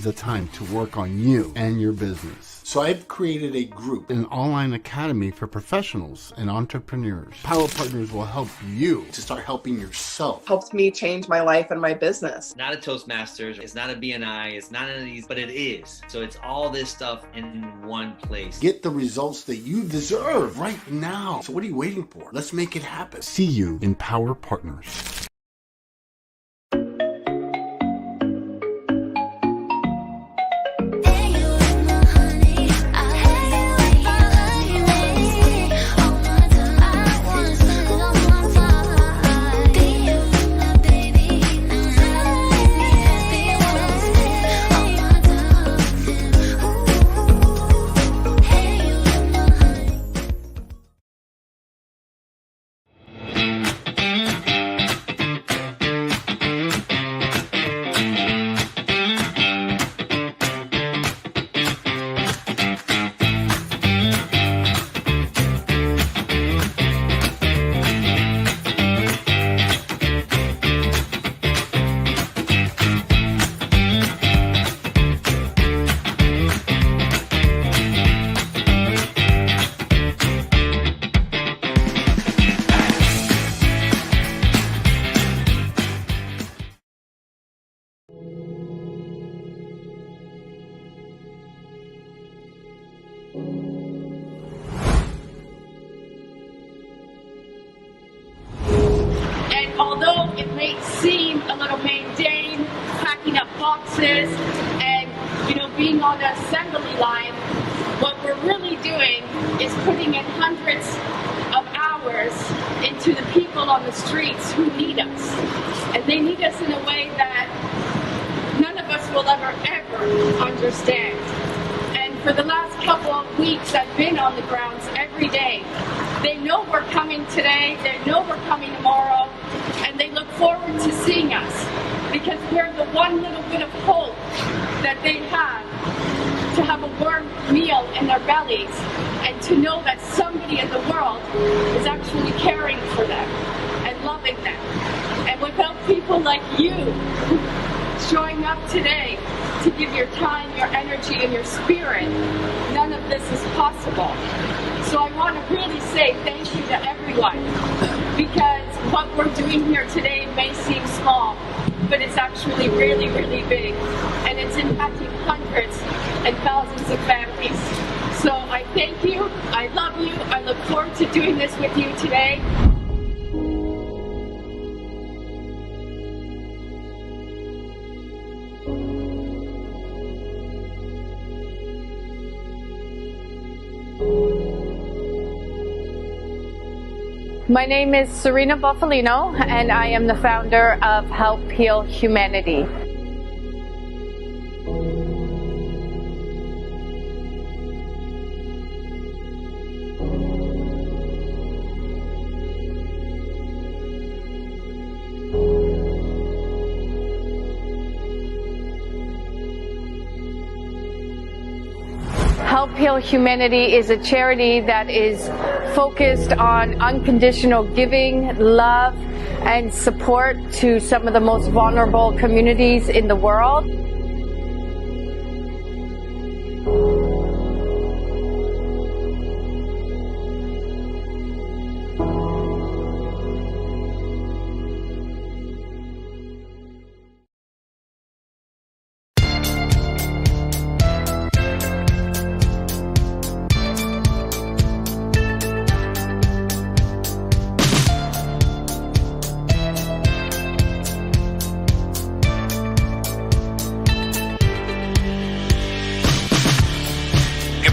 is the time to work on you and your business. So I've created a group, an online academy for professionals and entrepreneurs. Power Partners will help you to start helping yourself. Helped me change my life and my business. Not a Toastmasters, it's not a BNI, it's not any of these, but it is. So it's all this stuff in one place. Get the results that you deserve right now. So what are you waiting for? Let's make it happen. See you in Power Partners. And although it may seem a little mundane, packing up boxes and being on the assembly line, what we're really doing is putting in hundreds of hours into the people on the streets who need us. And they need us in a way that none of us will ever understand. And for the last couple of weeks, I've been on the grounds every day. They know we're coming today, they know we're coming tomorrow, and they look forward to seeing us because we're the one little bit of hope that they have to have a warm meal in their bellies and to know that somebody in the world is actually caring for them and loving them. And without people like you showing up today to give your time, your energy, and your spirit, none of this is possible. So I want to really say thank you to everyone, because what we're doing here today may seem small, but it's actually really, really big, and it's impacting hundreds and thousands of families. So I thank you, I love you, I look forward to doing this with you today. My name is Serena Buffalino, and I am the founder of Help Heal Humanity. Help Heal Humanity is a charity that is focused on unconditional giving, love, and support to some of the most vulnerable communities in the world.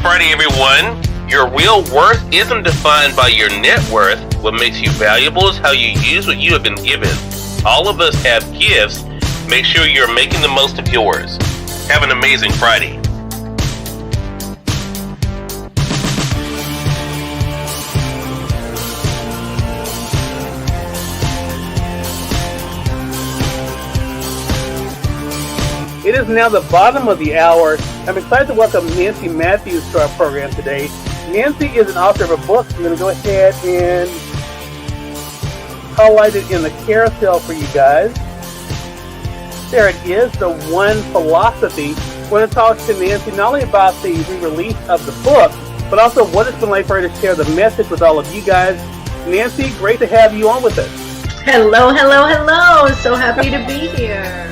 Friday, everyone. Your real worth isn't defined by your net worth. What makes you valuable is how you use what you have been given. All of us have gifts. Make sure you're making the most of yours. Have an amazing Friday. It is now the bottom of the hour. I'm excited to welcome Nancy Matthews to our program today. Nancy is an author of a book. I'm going to go ahead and highlight it in the carousel for you guys. There it is, The One Philosophy. We're going to talk to Nancy not only about the re-release of the book, but also what it's been like for her to share the message with all of you guys. Nancy, great to have you on with us. Hello, hello, hello. So happy to be here.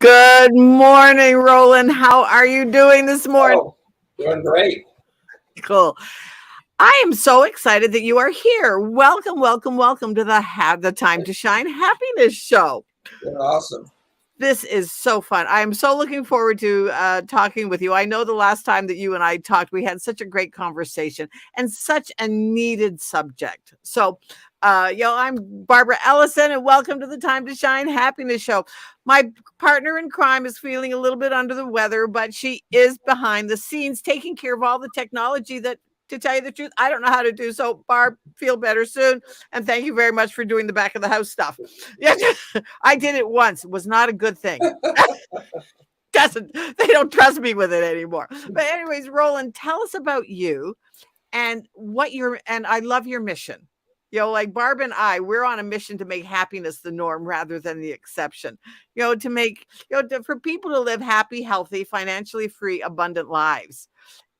Good morning, Roland. How are you doing this morning? Oh, doing great. Cool. I am so excited that you are here. Welcome, welcome, welcome to the Have the Time to Shine Happiness Show. You're awesome. This is so fun. I am so looking forward to talking with you. I know the last time that you and I talked, we had such a great conversation and such a needed subject. So, I'm Barbara Ellison, and welcome to the Time to Shine Happiness Show. My partner in crime is feeling a little bit under the weather, but she is behind the scenes taking care of all the technology that, to tell you the truth, I don't know how to do. So, Barb, feel better soon. And thank you very much for doing the back of the house stuff. Yeah, I did it once. It was not a good thing. They don't trust me with it anymore. But anyways, Roland, tell us about you and and I love your mission. Like Barb and I, we're on a mission to make happiness the norm rather than the exception. To make, for people to live happy, healthy, financially free, abundant lives.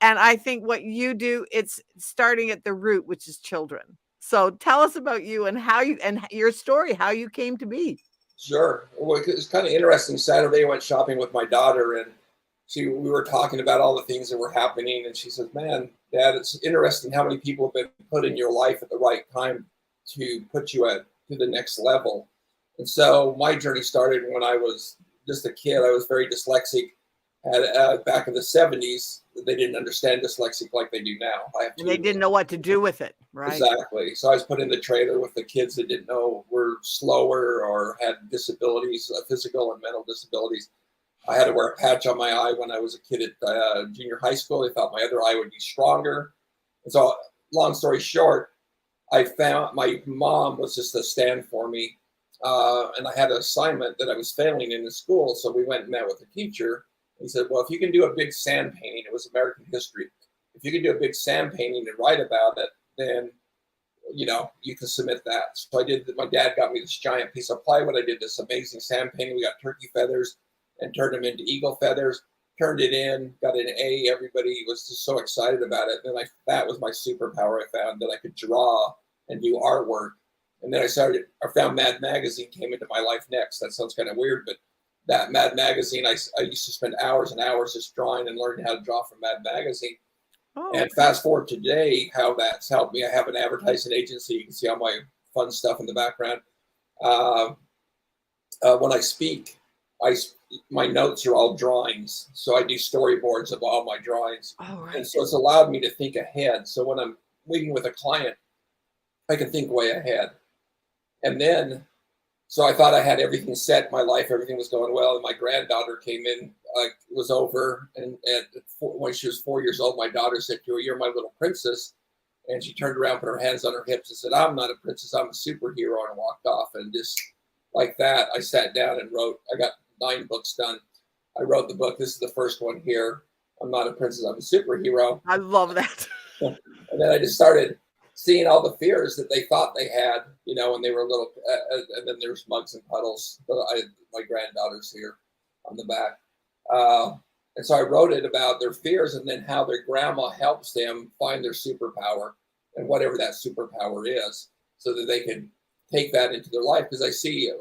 And I think what you do, it's starting at the root, which is children. So tell us about you and your story, how you came to be. Sure. Well, it's kind of interesting. Saturday I went shopping with my daughter, and we were talking about all the things that were happening, and she says, "Man, Dad, it's interesting how many people have been put in your life at the right time to put you to the next level." And so my journey started when I was just a kid. I was very dyslexic. Back in the 70s, they didn't understand dyslexic like they do now. And they didn't know what to do with it, right? Exactly. So I was put in the trailer with the kids that didn't know were slower or had disabilities, physical and mental disabilities. I had to wear a patch on my eye when I was a kid at junior high school. They thought my other eye would be stronger. And so, long story short, I found my mom was just a stand for me. And I had an assignment that I was failing in the school. So we went and met with the teacher. He said, "Well, if you can do a big sand painting," it was American history. "If you can do a big sand painting and write about it, then, you can submit that." So I did. My dad got me this giant piece of plywood. I did this amazing sand painting. We got turkey feathers and turned them into eagle feathers, turned it in, got an A. Everybody was just so excited about it. And then that was my superpower. I found that I could draw and do artwork. And then I found Mad Magazine came into my life next. That sounds kind of weird, but that Mad Magazine, I used to spend hours and hours just drawing and learning how to draw from Mad Magazine. Oh. And fast forward to today, how that's helped me. I have an advertising agency. You can see all my fun stuff in the background. When I speak, my notes are all drawings. So I do storyboards of all my drawings. Oh, right. And so it's allowed me to think ahead. So when I'm meeting with a client, I can think way ahead. And then, so I thought I had everything set in my life. Everything was going well. And my granddaughter came in, it was over. And when she was 4 years old, my daughter said to her, "You're my little princess." And she turned around, put her hands on her hips and said, "I'm not a princess, I'm a superhero," and walked off. And just like that, I sat down and wrote. I got 9 books done. I wrote the book. This is the first one here. "I'm not a princess, I'm a superhero." I love that. And then I just started seeing all the fears that they thought they had, when they were little. And then there's Mugs and Puddles. My granddaughter's here on the back. And so I wrote it about their fears and then how their grandma helps them find their superpower and whatever that superpower is so that they can take that into their life. Because I see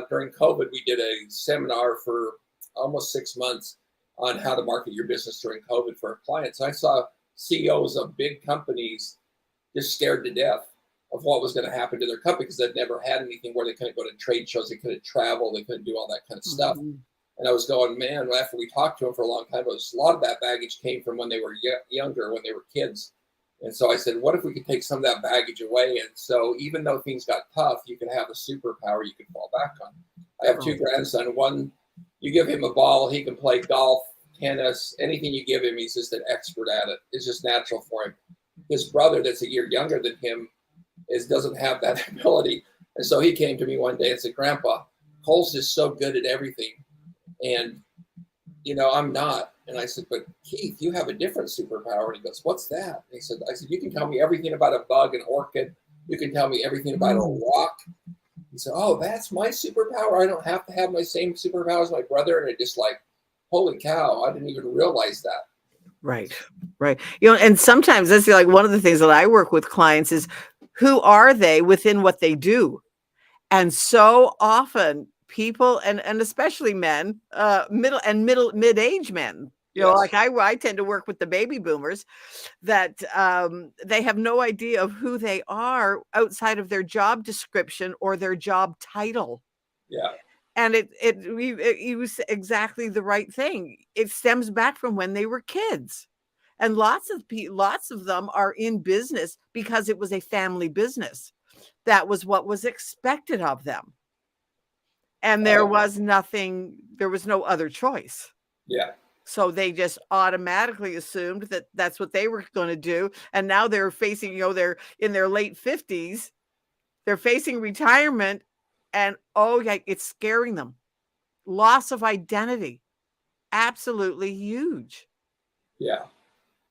during COVID, we did a seminar for almost 6 months on how to market your business during COVID for our clients. I saw CEOs of big companies just scared to death of what was going to happen to their company because they'd never had anything where they couldn't go to trade shows, they couldn't travel, they couldn't do all that kind of stuff. And I was going, man, after we talked to them for a long time, a lot of that baggage came from when they were younger, when they were kids. And so I said, what if we could take some of that baggage away? And so even though things got tough, you could have a superpower you could fall back on. I have 2 grandsons. One, you give him a ball, he can play golf, tennis, anything you give him, he's just an expert at it. It's just natural for him. His brother, that's a year younger than him, doesn't have that ability. And so he came to me one day and said, "Grandpa, Cole's just so good at everything. And, I'm not." And I said, "But Keith, you have a different superpower." And he goes, "What's that?" And I said, "You can tell me everything about a bug, an orchid. You can tell me everything about a rock." He said, "Oh, that's my superpower. I don't have to have my same superpower as my brother." And it just holy cow, I didn't even realize that. Right. And sometimes that's one of the things that I work with clients is who are they within what they do? And so often people, and especially men, mid-age men, I tend to work with the baby boomers that they have no idea of who they are outside of their job description or their job title. Yeah. And it was exactly the right thing. It stems back from when they were kids. And lots of them are in business because it was a family business. That was what was expected of them. And there was no other choice. Yeah. So they just automatically assumed that that's what they were going to do. And now they're facing, they're in their late 50s. They're facing retirement. And it's scaring them. Loss of identity, absolutely huge. Yeah.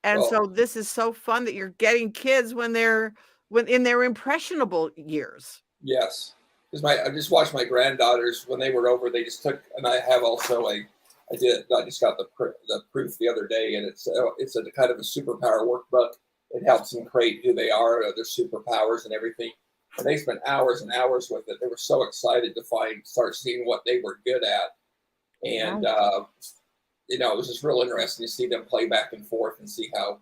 And so this is so fun that you're getting kids when in their impressionable years. Yes, because I just watched my granddaughters when they were over. They just took, and I have also I just got the proof the other day, and it's a kind of a superpower workbook. It helps them create who they are, their superpowers, and everything. And they spent hours and hours with it. They were so excited to start seeing what they were good at. And it was just real interesting to see them play back and forth and see how,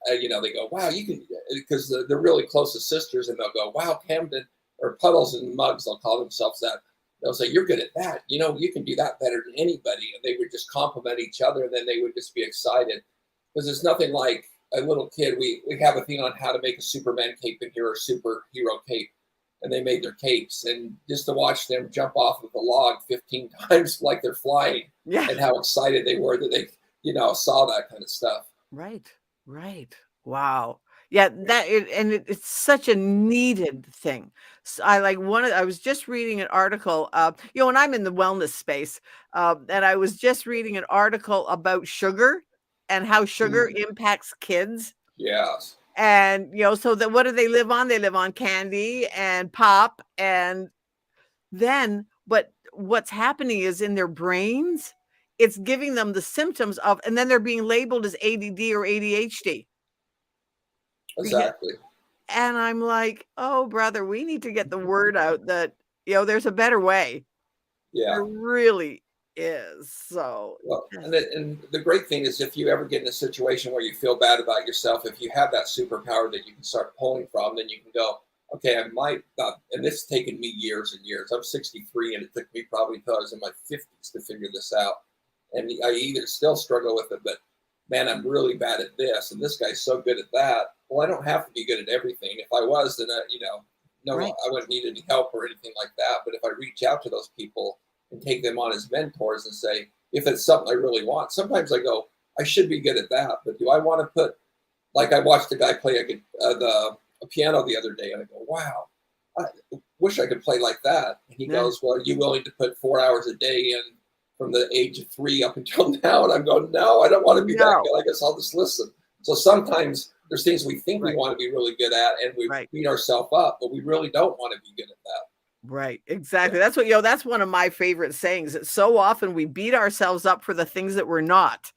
they go, wow, you can, because they're really close as sisters, and they'll go, wow, Camden, or Puddles and Muggs, they'll call themselves that. They'll say, you're good at that. You can do that better than anybody. And they would just compliment each other, and then they would just be excited. Because there's nothing like a little kid. We have a thing on how to make a Superman cape in here, or superhero cape. And they made their capes. And just to watch them jump off of the log 15 times like they're flying, and how excited they were that they, saw that kind of stuff. Right. Wow. Yeah, it's such a needed thing. So I was just reading an article, and I'm in the wellness space, and I was just reading an article about sugar and how sugar impacts kids. Yes. And, so that what do they live on? They live on candy and pop. And then, but what's happening is in their brains, it's giving them the symptoms of, and then they're being labeled as ADD or ADHD. Exactly. And I'm like, oh, brother, we need to get the word out that, there's a better way. Yeah. There really is. So, well, and the great thing is, if you ever get in a situation where you feel bad about yourself, if you have that superpower that you can start pulling from, then you can go, okay, I might not, and this has taken me years and years. I'm 63, and it took me probably until I was in my 50s to figure this out. And I either still struggle with it, but man, I'm really bad at this, and this guy's so good at that. Well, I don't have to be good at everything. If I was, then I wouldn't need any help or anything like that. But if I reach out to those people and take them on as mentors and say, if it's something I really want, sometimes I go, I should be good at that, but do I want to put, like I watched a guy play a piano the other day, and I go, wow, I wish I could play like that. And he goes, well, are you willing to put 4 hours a day in from the age of 3 up until now? And I'm going, no, I don't want to be that good. I guess I'll just listen. So sometimes there's things we think we want to be really good at, and we beat ourselves up, but we really don't want to be good at that. Right. Exactly. That's what, that's one of my favorite sayings. That so often we beat ourselves up for the things that we're not,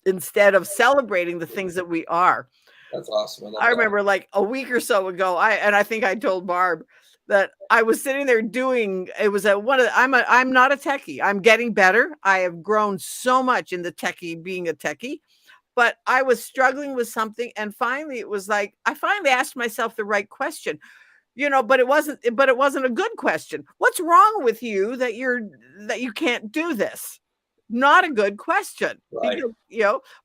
instead of celebrating the things that we are. That's awesome. I remember like a week or so ago, I think I told Barb that I was sitting there doing, it was at one of the, I'm not a techie. I'm getting better. I have grown so much in the being a techie, but I was struggling with something. And finally it was like, I finally asked myself the right question, but it wasn't a good question. What's wrong with you that you can't do this? Not a good question. Right.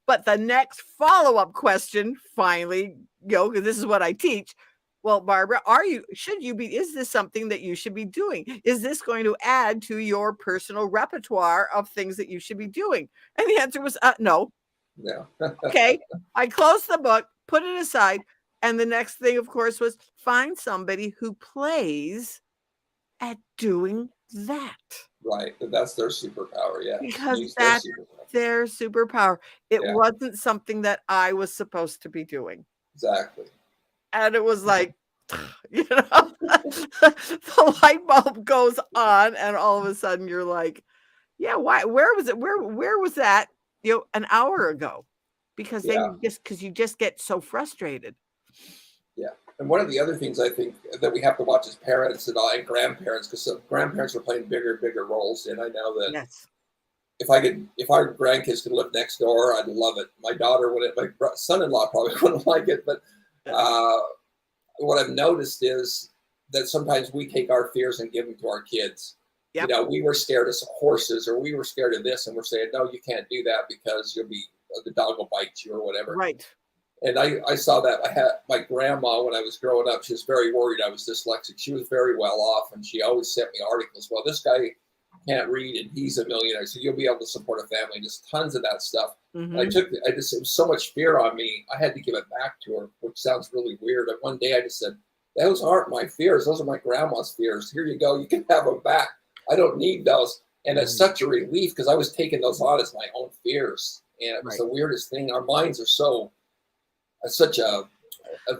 But the next follow-up question finally, because this is what I teach. Well, Barbara, is this something that you should be doing? Is this going to add to your personal repertoire of things that you should be doing? And the answer was no. No. Okay. I closed the book, put it aside. And the next thing, of course, was find somebody who plays at doing that. Right. That's their superpower. Yeah. Because that's their superpower. It wasn't something that I was supposed to be doing. Exactly. And it was like, the light bulb goes on, and all of a sudden you're like, yeah, why? Where was it? Where was that? An hour ago, because you just get so frustrated. Yeah. And one of the other things I think that we have to watch as parents and grandparents, because grandparents are playing bigger and bigger roles. And I know that if our grandkids could live next door, I'd love it. My daughter wouldn't, my son-in-law probably wouldn't like it. But what I've noticed is that sometimes we take our fears and give them to our kids. Yep. We were scared of horses, or we were scared of this, and we're saying, no, you can't do that because the dog will bite you or whatever. Right. And I saw that. I had my grandma when I was growing up. She was very worried I was dyslexic. She was very well off, and she always sent me articles. Well, this guy can't read, and he's a millionaire, so you'll be able to support a family. Just tons of that stuff. Mm-hmm. It was so much fear on me. I had to give it back to her, which sounds really weird. And one day I just said, those aren't my fears. Those are my grandma's fears. Here you go. You can have them back. I don't need those. And it's such a relief, because I was taking those on as my own fears. And it was the weirdest thing. Our minds are such a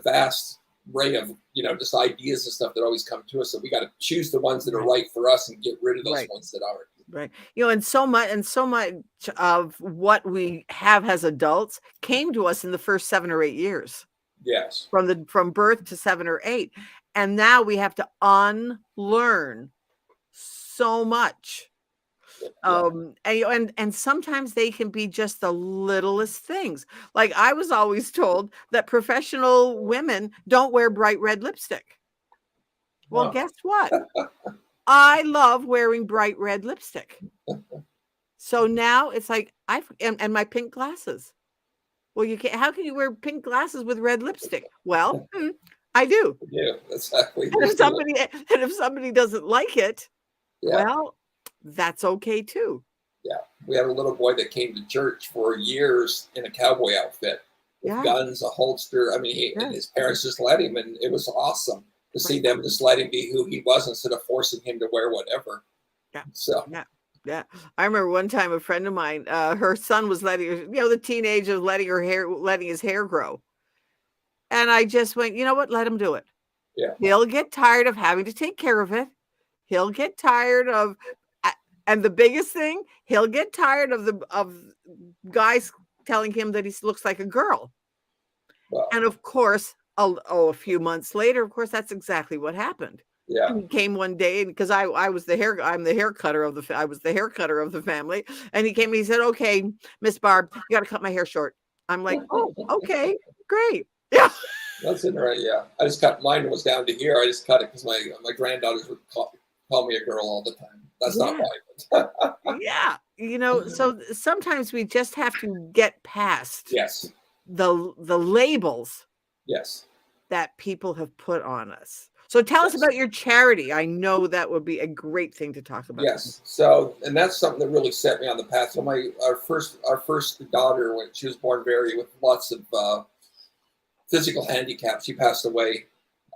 vast array of, just ideas and stuff that always come to us. So we got to choose the ones that are right for us and get rid of those ones that aren't. Right. And so much of what we have as adults came to us in the first 7 or 8 years. Yes. From birth to 7 or 8. And now we have to unlearn so much. And sometimes they can be just the littlest things. Like I was always told that professional women don't wear bright red lipstick. Well, Wow. guess what? I love wearing bright red lipstick. So now it's like and my pink glasses. Well, you can't. How can you wear pink glasses with red lipstick? Well, I do. Yeah, exactly. And if somebody doesn't like it, well, that's okay too. Yeah, we had a little boy that came to church for years in a cowboy outfit with guns, a holster. I mean, and his parents just let him, and it was awesome to see them just let him be who he was instead of forcing him to wear whatever. Yeah. So. Yeah. I remember one time a friend of mine, her son was letting, the teenage of letting his hair grow. And I just went, you know what? Let him do it. Yeah. He'll get tired of having to take care of it. He'll get tired of, and the biggest thing, he'll get tired of guys telling him that he looks like a girl. Wow. And of course, a few months later, of course, that's exactly what happened. Yeah. He came one day because I was I'm the hair cutter of the family. And he came and he said, "Okay, Miss Barb, you got to cut my hair short." I'm like, "Oh, okay, great." Yeah. That's it, right? Yeah. I just cut mine was down to here. I just cut it because my granddaughters would call me a girl all the time. That's not right. Yeah. So sometimes we just have to get past the labels that people have put on us. So tell us about your charity. I know that would be a great thing to talk about. Yes. So, and that's something that really set me on the path. So our first daughter, when she was born with lots of physical handicaps, she passed away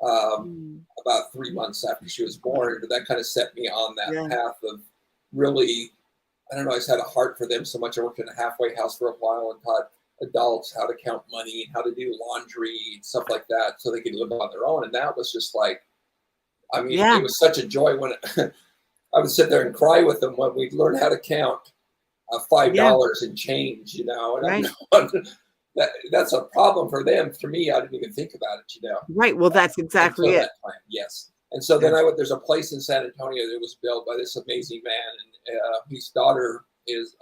about 3 months after she was born. But that kind of set me on that path of really, I don't know, I just had a heart for them so much. I worked in a halfway house for a while and taught adults how to count money and how to do laundry and stuff like that so they could live on their own. And that was just like, I mean, it was such a joy when I would sit there and cry with them when we'd learn how to count $5 and change, and that's a problem for them. For me, I didn't even think about it, Right. Well, that's exactly it. Yes. And so then there's a place in San Antonio that was built by this amazing man, and his daughter is,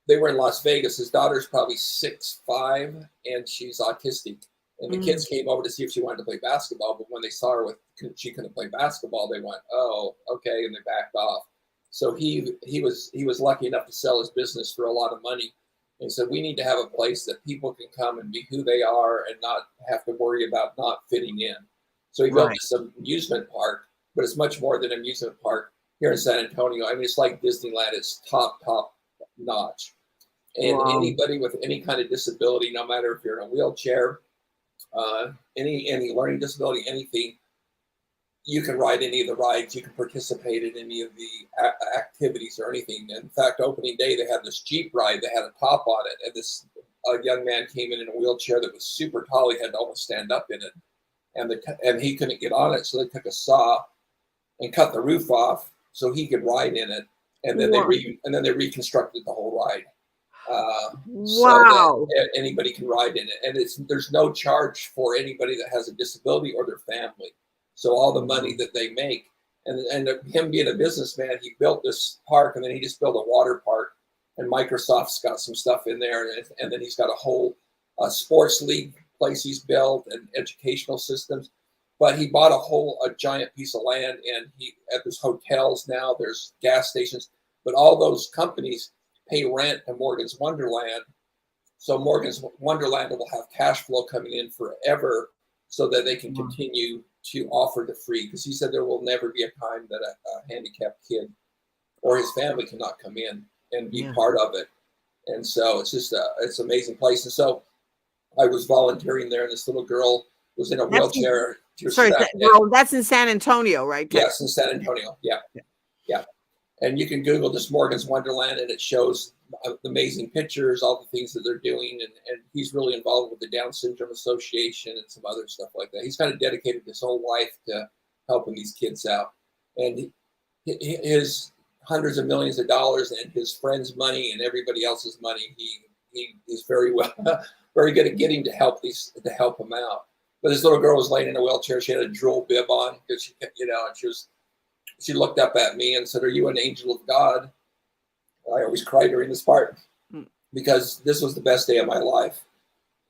they were in Las Vegas. His daughter's probably 6'5", and she's autistic. And the kids came over to see if she wanted to play basketball, but when they saw her she couldn't play basketball, they went, "Oh, okay," and they backed off. So he was lucky enough to sell his business for a lot of money. And he said, "We need to have a place that people can come and be who they are and not have to worry about not fitting in." So he built this amusement park, but it's much more than an amusement park here in San Antonio. I mean, it's like Disneyland. It's top notch. And anybody with any kind of disability, no matter if you're in a wheelchair, any learning disability, anything, you can ride any of the rides. You can participate in any of the activities or anything. In fact, opening day, they had this Jeep ride that had a top on it. And this young man came in a wheelchair that was super tall. He had to almost stand up in it. And he couldn't get on it. So they took a saw and cut the roof off so he could ride in it. And then they reconstructed the whole ride. So that anybody can ride in it, and there's no charge for anybody that has a disability or their family. So all the money that they make, and him being a businessman, he built this park, and then he just built a water park, and Microsoft's got some stuff in there, and then he's got a whole sports league place he's built and educational systems. But he bought a giant piece of land, and there's hotels now, there's gas stations, but all those companies pay rent to Morgan's Wonderland. So Morgan's Wonderland will have cash flow coming in forever so that they can continue to offer the free. Because he said there will never be a time that a handicapped kid or his family cannot come in and be part of it. And so it's just it's an amazing place. And so I was volunteering there, and this little girl was in a wheelchair. That's in San Antonio, right? Yes, in San Antonio. Yeah. And you can Google just Morgan's Wonderland, and it shows amazing pictures, all the things that they're doing. And he's really involved with the Down Syndrome Association and some other stuff like that. He's kind of dedicated his whole life to helping these kids out. And his hundreds of millions of dollars and his friends' money and everybody else's money, he's very good at getting to help them out. But this little girl was laying in a wheelchair. She had a drool bib on because and she was she looked up at me and said, "Are you an angel of God?" I always cry during this part because this was the best day of my life.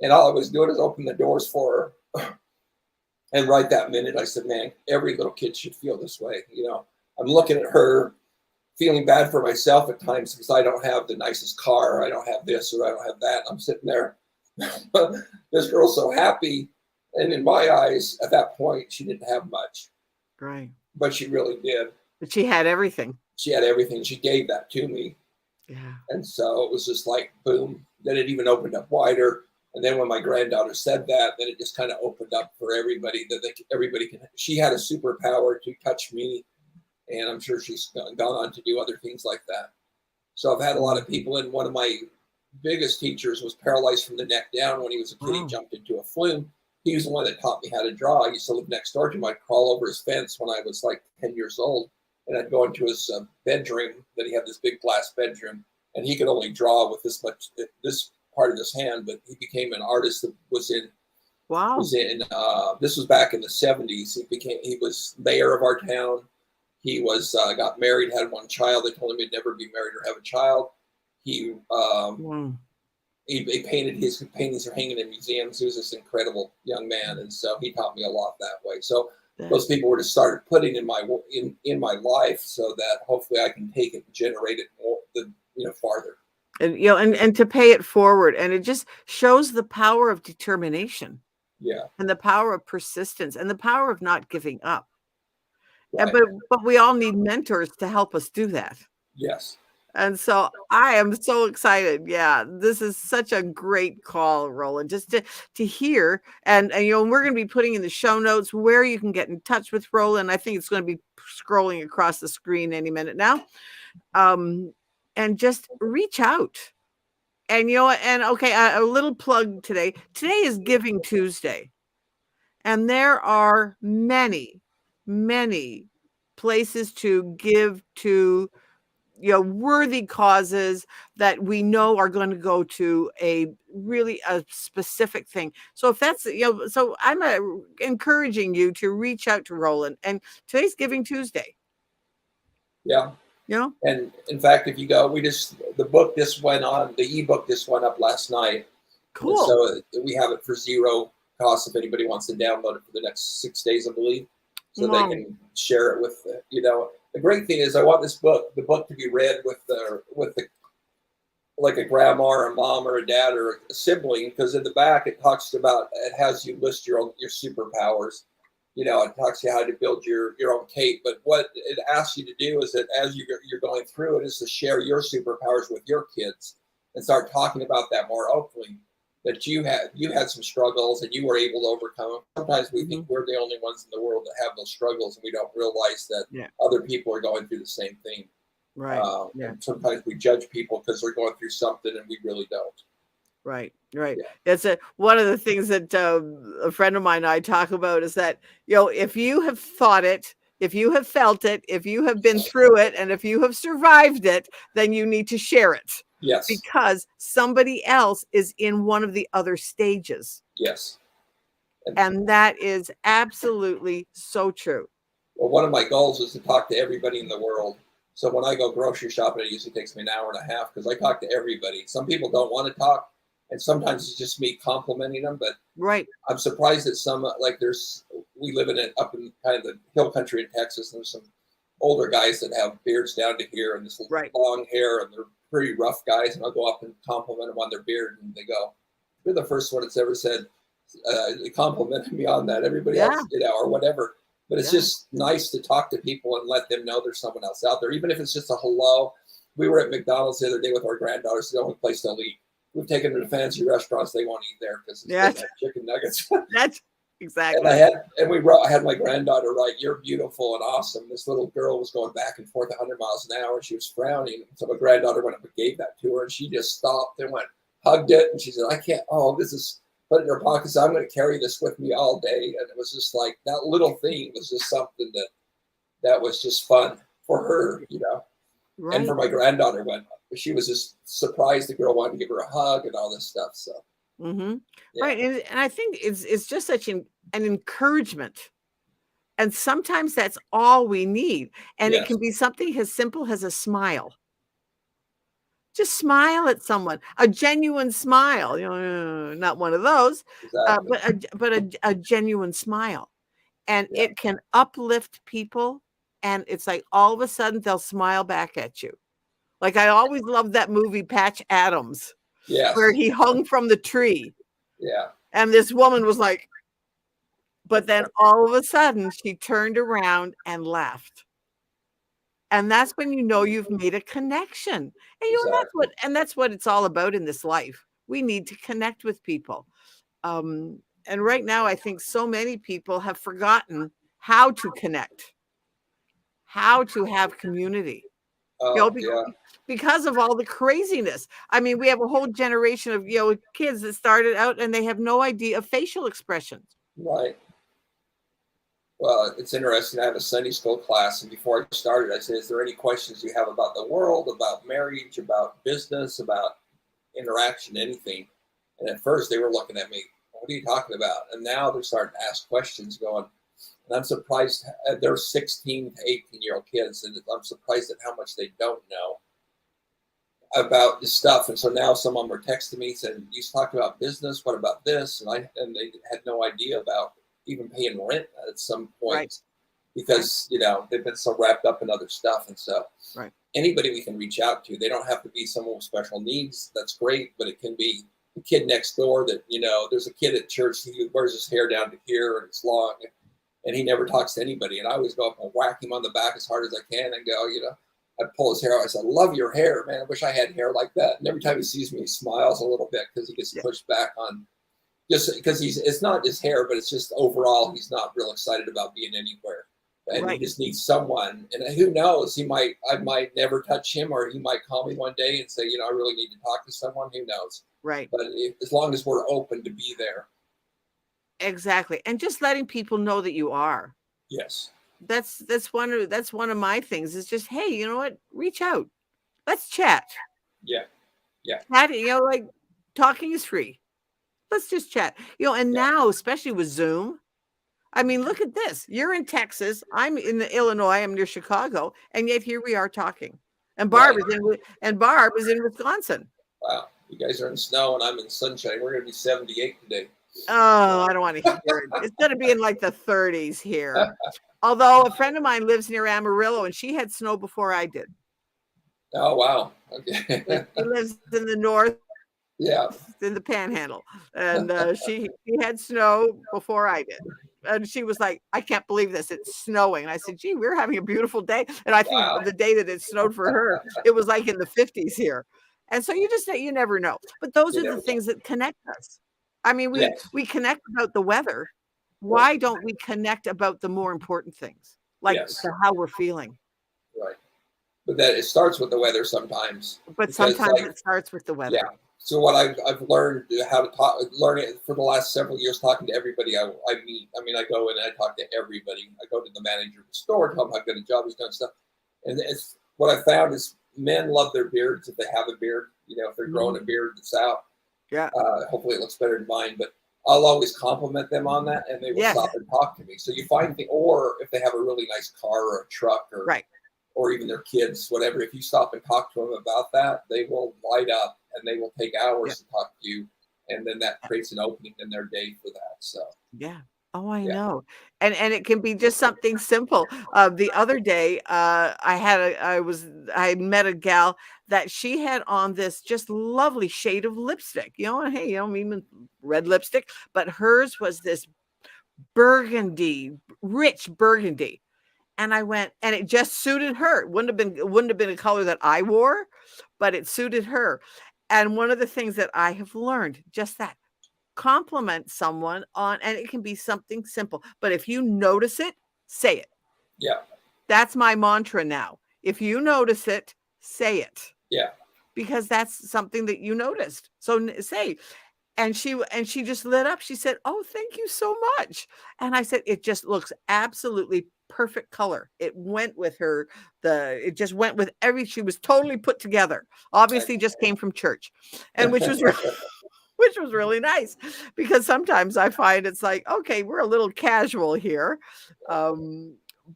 And all I was doing is open the doors for her. And right that minute, I said, man, every little kid should feel this way. You know, I'm looking at her, feeling bad for myself at times because I don't have the nicest car, or I don't have this, or I don't have that. I'm sitting there, this girl's so happy. And in my eyes, at that point, she didn't have much. Right. But she really did. But she had everything. She had everything. She gave that to me. Yeah. And so it was just like, boom. Then it even opened up wider. And then when my granddaughter said that, then it just kind of opened up for everybody that everybody can. She had a superpower to touch me. And I'm sure she's gone on to do other things like that. So I've had a lot of people, and one of my biggest teachers was paralyzed from the neck down when he was a kid. He jumped into a flume. He was the one that taught me how to draw. I used to live next door to him. I'd crawl over his fence when I was like 10 years old. And I'd go into his bedroom. That he had this big glass bedroom. And he could only draw with this part of his hand. But he became an artist that was in. Wow. This was back in the 70s. He was mayor of our town. He was got married, had one child. They told him he'd never be married or have a child. He painted, his paintings are hanging in museums. He was this incredible young man, and so he taught me a lot that way. So those people were just started putting in my life, so that hopefully I can take it and generate it more, farther. And and to pay it forward, and it just shows the power of determination. Yeah. And the power of persistence, and the power of not giving up. Right. But we all need mentors to help us do that. Yes. And so I am so excited. Yeah, this is such a great call, Roland, just to hear. And we're going to be putting in the show notes where you can get in touch with Roland. I think it's going to be scrolling across the screen any minute now. And just reach out. And, a little plug today. Today is Giving Tuesday. And there are many, many places to give to worthy causes that we know are going to go to a specific thing. So if that's, so I'm encouraging you to reach out to Roland, and today's Giving Tuesday. Yeah. And in fact, if you go, the book just went on, the ebook just went up last night. Cool. And so we have it for zero cost if anybody wants to download it for the next 6 days, I believe. So they can share it with, the great thing is I want the book to be read with like a grandma or a mom or a dad or a sibling, because in the back it has you list your superpowers. It talks you how to build your own cape. But what it asks you to do is that as you're going through it is to share your superpowers with your kids and start talking about that more openly. That you had some struggles and you were able to overcome them. Sometimes we think we're the only ones in the world that have those struggles, and we don't realize that other people are going through the same thing. Right. And sometimes we judge people because they're going through something and we really don't. Right. Right. Yeah. It's one of the things that a friend of mine and I talk about is that, if you have thought it, if you have felt it, if you have been through it, and if you have survived it, then you need to share it. Yes. Because somebody else is in one of the other stages. Yes. And that is absolutely so true. Well, one of my goals is to talk to everybody in the world. So when I go grocery shopping, it usually takes me an hour and a half because I talk to everybody. Some people don't want to talk, and sometimes it's just me complimenting them. But I'm surprised that some, we live up in kind of the hill country in Texas, and there's some older guys that have beards down to here and this long hair, and they're pretty rough guys, and I'll go up and compliment them on their beard, and they go, "You're the first one that's ever said complimented me on that. Everybody else, or whatever." But it's just nice to talk to people and let them know there's someone else out there, even if it's just a hello. We were at McDonald's the other day with our granddaughters. It's the only place they'll eat. We've taken them to fancy restaurants. They won't eat there because they have chicken nuggets. That's exactly. And I had my granddaughter write, "You're beautiful and awesome." This little girl was going back and forth 100 miles an hour. She was frowning. So my granddaughter went up and gave that to her, and she just stopped and hugged it. And she said, "I can't, put it in her pocket. So I'm going to carry this with me all day." And it was just like that little thing was just something that was just fun for her, Right. And for my granddaughter, she was just surprised the girl wanted to give her a hug and all this stuff. So, right. And I think it's just such an encouragement And sometimes that's all we need. And it Yes. can be something as simple as a smile. Just smile at someone, a genuine smile, not one of those, Exactly. but a genuine smile. And it can uplift people. And it's like all of a sudden they'll smile back at you. Like I always loved that movie Patch Adams, Yes. where he hung from the tree. Yeah. And this woman was like, but then all of a sudden she turned around and laughed. And that's when you know you've made a connection. And that's what it's all about in this life. We need to connect with people. And right now, I think so many people have forgotten how to connect, how to have community. Because of all the craziness. I mean, we have a whole generation of kids that started out and they have no idea of facial expressions. Right. Well, it's interesting. I have a Sunday school class, and before I started, I said, "Is there any questions you have about the world, about marriage, about business, about interaction, anything?" And at first, they were looking at me, "What are you talking about?" And now they're starting to ask questions, going. And I'm surprised. They're 16 to 18-year-old kids, and I'm surprised at how much they don't know about this stuff. And so now some of them are texting me saying, "You talked about business. What about this?" And they had no idea about even paying rent at some point, right. Because they've been so wrapped up in other stuff. And so anybody we can reach out to, they don't have to be someone with special needs. That's great, but it can be the kid next door that there's a kid at church, he wears his hair down to here and it's long, and he never talks to anybody, and I always go up and whack him on the back as hard as I can and go, I pull his hair out. I said, "Love your hair, man. I wish I had hair like that." And every time he sees me, he smiles a little bit because he gets pushed back on. Just because it's not his hair, but it's just overall he's not real excited about being anywhere, and he just needs someone. And who knows? I might never touch him, or he might call me one day and say, "I really need to talk to someone." Who knows? Right. But as long as we're open to be there. Exactly, and just letting people know that you are. Yes. That's one of my things. Is just, hey, you know what? Reach out. Let's chat. Yeah. Chat, like talking is free. Let's just chat. And now, especially with Zoom, I mean, look at this. You're in Texas. I'm in Illinois. I'm near Chicago, and yet here we are talking. And Barb is in Wisconsin. Wow, you guys are in snow, and I'm in sunshine. We're going to be 78 today. Oh, I don't want to hear it. It's going to be in like the 30s here. Although a friend of mine lives near Amarillo, and she had snow before I did. Oh, wow. Okay. She lives in the north. Yeah. In the Panhandle. And she had snow before I did. And she was like, "I can't believe this. It's snowing." And I said, "Gee, we're having a beautiful day." And I think the day that it snowed for her, it was like in the 50s here. And so you never know. But those are the things that connect us. I mean, we connect about the weather. Why don't we connect about the more important things, like how we're feeling? Right. But that it starts with the weather sometimes. But sometimes it starts with the weather. Yeah. So what I've learned how to learn it for the last several years, talking to everybody I meet. I mean, I go in and I talk to everybody. I go to the manager of the store, tell him how good a job he's done, stuff. And it's what I found is men love their beards if they have a beard. If they're growing a beard that's out. Yeah. Hopefully it looks better than mine, but I'll always compliment them on that, and they will stop and talk to me. So you find or if they have a really nice car or a truck or even their kids, whatever, if you stop and talk to them about that, they will light up and they will take hours to talk to you. And then that creates an opening in their day for that. So, Oh, I know. And it can be just something simple. The other day, I had met a gal that she had on this just lovely shade of lipstick, and hey, even red lipstick, but hers was this burgundy, rich burgundy. And I went, and it just suited her. It wouldn't have been a color that I wore, but it suited her. And one of the things that I have learned, just that, compliment someone on, and it can be something simple, but if you notice it, say it. Yeah. That's my mantra now. If you notice it, say it. Yeah. Because that's something that you noticed. So say. And she just lit up. She said, "Oh, thank you so much." And I said, "It just looks absolutely perfect color." It went with her. It just went with she was totally put together. Obviously just came from church, and which was which was really nice because sometimes I find it's like, okay, we're a little casual here.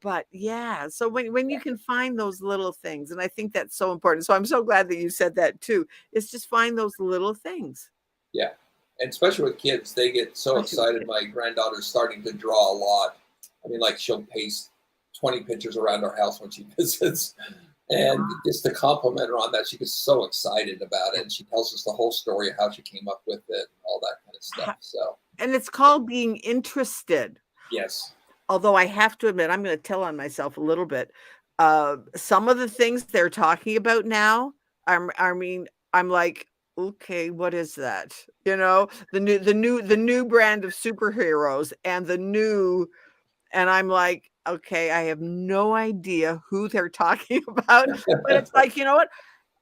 But yeah, so when you can find those little things, and I think that's so important. So I'm so glad that you said that too. It's just find those little things. Yeah. And especially with kids, they get so excited. My granddaughter's starting to draw a lot. I mean, like she'll paste 20 pictures around our house when she visits. And just to compliment her on that, she gets so excited about it. And she tells us the whole story of how she came up with it and all that kind of stuff. So, and it's called being interested. Yes. Although I have to admit, I'm going to tell on myself a little bit. Some of the things they're talking about now, I'm like, okay, what is that? You know, the new brand of superheroes and I'm like, okay, I have no idea who they're talking about, but it's like, you know what?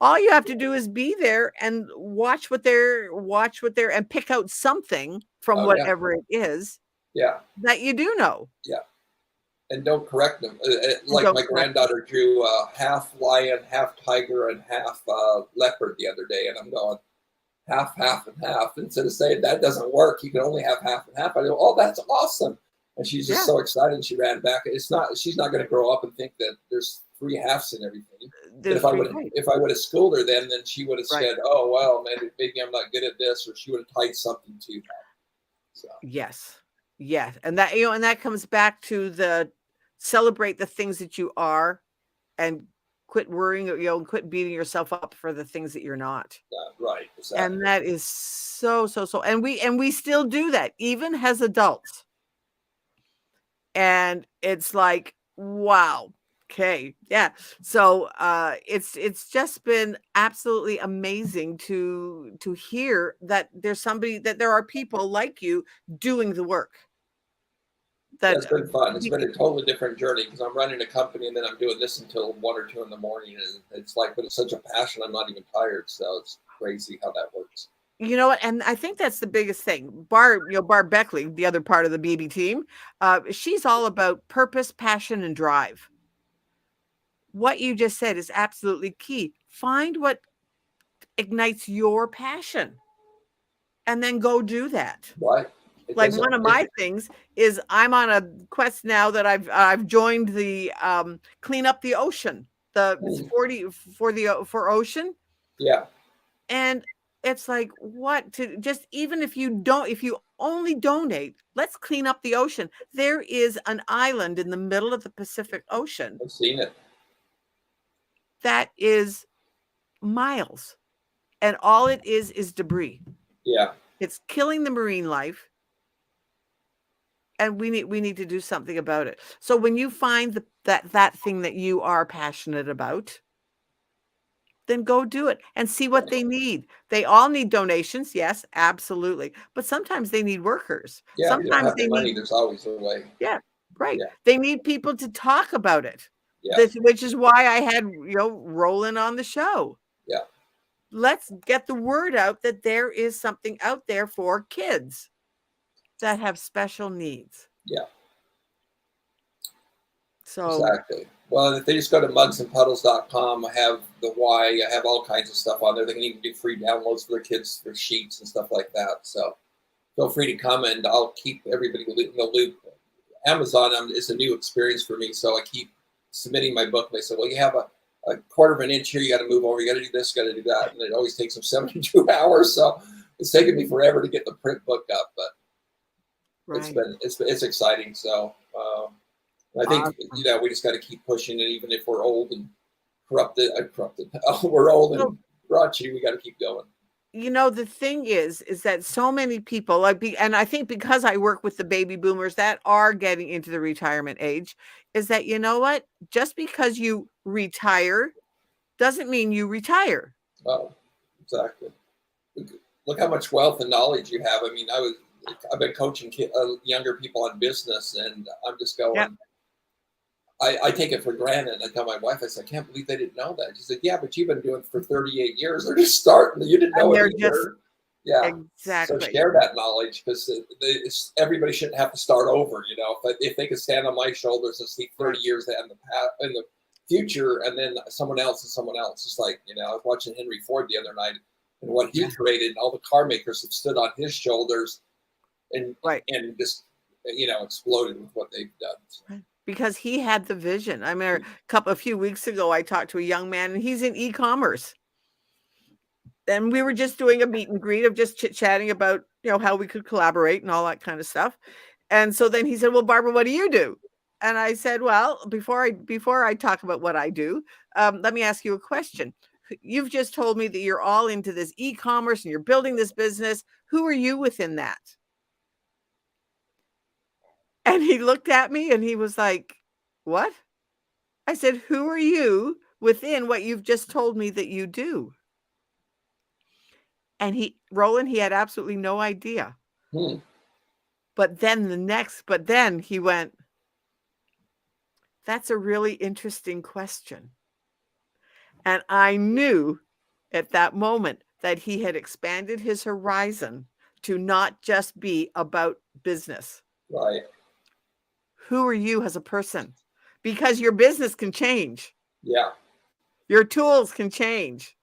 All you have to do is be there and watch what they're and pick out something from whatever it is. Yeah. That you do know. Yeah. And don't correct them. Like my granddaughter drew half lion, half tiger, and half leopard the other day. And I'm going, half, and half. Instead of saying that doesn't work, you can only have half and half. I go, oh, that's awesome. And she's just so excited. And she ran back. She's not going to grow up and think that there's 3 halves and everything. If I would have schooled her then she would have said, oh, well, maybe I'm not good at this, or she would have tied something to that. So. Yes. And that, and that comes back to the celebrate the things that you are and quit worrying, and quit beating yourself up for the things that you're not. Right. Exactly. And that is so. And we still do that even as adults. And it's like, wow. Okay. Yeah. So it's just been absolutely amazing to hear that there are people like you doing the work. It's been fun. It's been a totally different journey because I'm running a company and then I'm doing this until 1 or 2 in the morning. And it's like, but it's such a passion. I'm not even tired. So it's crazy how that works. You know what? And I think that's the biggest thing. Barb Beckley, the other part of the BB team, she's all about purpose, passion, and drive. What you just said is absolutely key. Find what ignites your passion and then go do that. Right. Like one of my things is I'm on a quest now that I've joined the Clean Up the Ocean, for ocean. Yeah. And it's like, if you only donate, let's clean up the ocean. There is an island in the middle of the Pacific Ocean. I've seen it. That is miles. And all it is debris. Yeah. It's killing the marine life. And we need to do something about it. So when you find that thing that you are passionate about, then go do it and see what they need. They all need donations. Yes, absolutely. But sometimes they need workers. Yeah, sometimes they money, need, there's always a way. Yeah, right. Yeah. They need people to talk about it. Yeah. Which is why I had, Roland on the show. Yeah. Let's get the word out that there is something out there for kids that have special needs. Yeah. So exactly. Well, if they just go to mugsandpuddles.com, I have the why. I have all kinds of stuff on there. They can even do free downloads for their kids, their sheets and stuff like that. So feel free to come, and I'll keep everybody in the loop. Amazon is a new experience for me, so I keep submitting my book. And they say, well, you have a quarter of an inch here. You got to move over. You got to do this. You got to do that. And it always takes them 72 hours. So it's taken me forever to get the print book up, but it's exciting. So I think we just got to keep pushing it, even if we're old and corrupted. We're old and grouchy. We got to keep going. The thing is that so many people and I think because I work with the baby boomers that are getting into the retirement age, is that, what? Just because you retire doesn't mean you retire. Oh, exactly. Look how much wealth and knowledge you have. I mean, I've been coaching younger people on business, and I'm just going, yep. I take it for granted. I tell my wife, I said, I can't believe they didn't know that. She said, yeah, but you've been doing it for 38 years. They're just starting. You didn't know it either. Yeah, exactly. So share that knowledge, because everybody shouldn't have to start over. If they could stand on my shoulders and see 30 years in the future, and then someone else and someone else. It's like, I was watching Henry Ford the other night, and what he created, and all the car makers have stood on his shoulders and just, exploded with what they've done. Because he had the vision. I mean, a few weeks ago, I talked to a young man, and he's in e-commerce. And we were just doing a meet and greet of just chit-chatting about, how we could collaborate and all that kind of stuff. And so then he said, well, Barbara, what do you do? And I said, well, before I talk about what I do, let me ask you a question. You've just told me that you're all into this e-commerce and you're building this business. Who are you within that? And he looked at me and he was like, what? I said, who are you within what you've just told me that you do? And Roland, he had absolutely no idea. But then he went, that's a really interesting question. And I knew at that moment that he had expanded his horizon to not just be about business. Right. Who are you as a person? Because your business can change. Yeah. Your tools can change.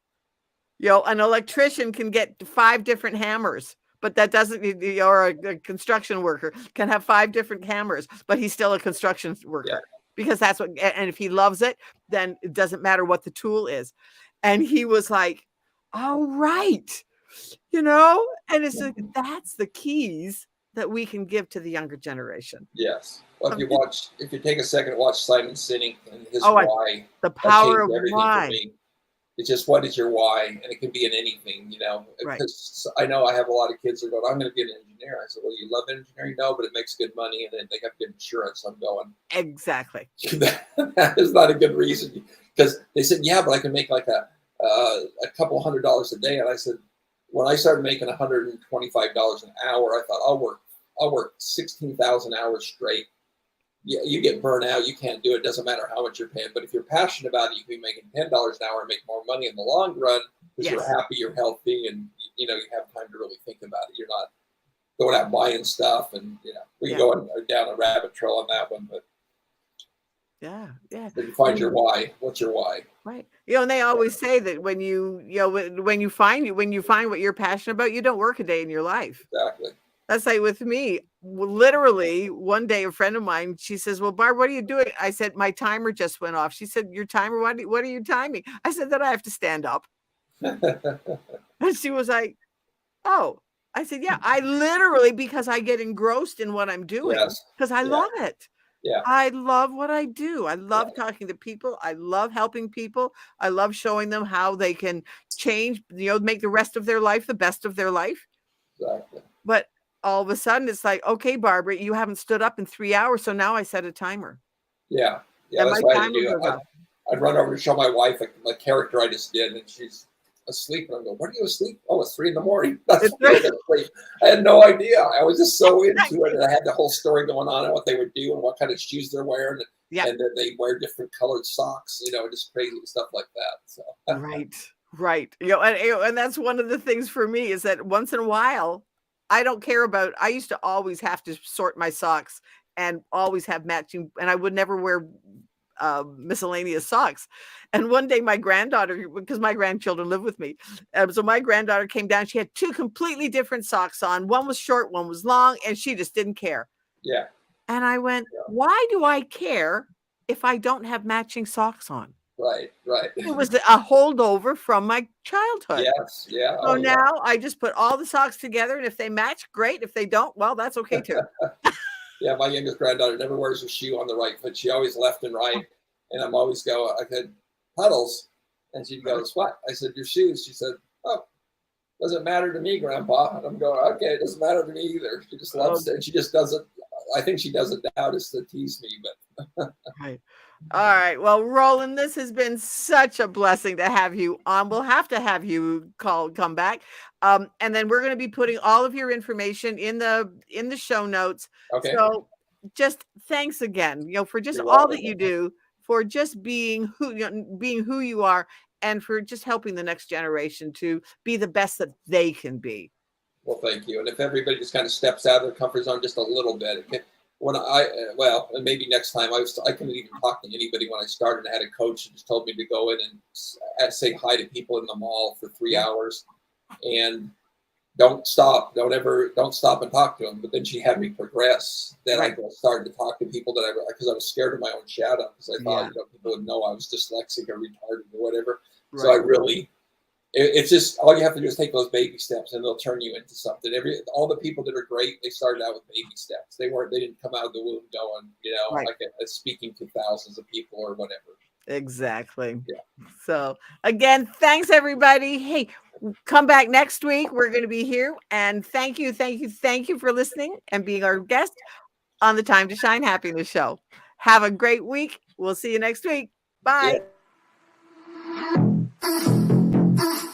An electrician can get 5 different hammers, but that doesn't, or a construction worker can have 5 different hammers, but he's still a construction worker. Yeah. Because that's what, and if he loves it, then it doesn't matter what the tool is. And he was like, all right, and it's like, that's the keys that we can give to the younger generation. Yes. Well, if you take a second to watch Simon Sinek and his why, the power of why. It's just, what is your why? And it can be in anything, because I know I have a lot of kids that go, I'm going to be an engineer. I said, well, you love engineering? No, but it makes good money and then they have good insurance. I'm going, exactly. That is not a good reason, because they said, yeah, but I can make like a couple $100 a day. And I said, when I started making $125 an hour, I thought I'll work 16,000 hours straight. Yeah, you get burnt out. You can't do it. Doesn't matter how much you're paying. But if you're passionate about it, you can be making $10 an hour and make more money in the long run because you're happy, you're healthy, and you have time to really think about it. You're not going out buying stuff, and we can go down a rabbit trail on that one. But But you find your why. What's your why? Right. And they always say that when you find what you're passionate about, you don't work a day in your life. Exactly. That's like with me, literally one day, a friend of mine, she says, well, Barb, what are you doing? I said, my timer just went off. She said, your timer, what are you timing? I said that I have to stand up. And she was like, oh, I said, yeah, I literally, because I get engrossed in what I'm doing because I love it. Yeah. I love what I do. I love talking to people. I love helping people. I love showing them how they can change, make the rest of their life the best of their life. Exactly. But all of a sudden it's like, okay, Barbara, you haven't stood up in 3 hours. So now I set a timer. Yeah. Yeah. And That's my what timer goes off. I'd run over to show my wife a character I just did, and she's asleep. And I go, what are you asleep? Oh, it's 3 a.m. That's I had no idea. I was just so into it. And I had the whole story going on and what they would do and what kind of shoes they're wearing. And then they wear different colored socks, just crazy stuff like that. So. Right. And that's one of the things for me is that once in a while, I don't care about, I used to always have to sort my socks and always have matching, and I would never wear miscellaneous socks. And one day my granddaughter, because my grandchildren live with me, so my granddaughter came down, she had 2 completely different socks on. One was short, one was long, and she just didn't care. Yeah. And I went, why do I care if I don't have matching socks on? Right. It was a holdover from my childhood. Yes, yeah. So now I just put all the socks together, and if they match, great. If they don't, well, that's okay too. Yeah, my youngest granddaughter never wears her shoe on the right foot. She always left and right. And I'm always I said, Puddles. And she goes, what? I said, your shoes. She said, oh, doesn't matter to me, Grandpa. And I'm going, okay, it doesn't matter to me either. She just loves it. And she just doesn't. I think she does it now just to tease me, but. Right. All right. Well, Roland, this has been such a blessing to have you on. We'll have to have you come back. And then we're going to be putting all of your information in the show notes. Okay. So just thanks again, for just all that you do, for just being who you are, and for just helping the next generation to be the best that they can be. Well, thank you. And if everybody just kind of steps out of their comfort zone just a little bit, and maybe next time I couldn't even talk to anybody when I started. I had a coach who just told me to go in and say hi to people in the mall for 3 hours. and don't stop and talk to them. But then she had me progress. Then I started to talk to people because I was scared of my own shadow, because I thought people would know I was dyslexic or retarded or whatever. Right. So I really, it's just, all you have to do is take those baby steps, and they'll turn you into something. All the people that are great, they started out with baby steps. They didn't come out of the womb going, like speaking to thousands of people or whatever. Exactly. Yeah. So again, thanks everybody. Hey, come back next week. We're going to be here, and thank you for listening and being our guest on the Time to Shine Happiness Show. Have a great week. We'll see you next week. Bye. Yeah.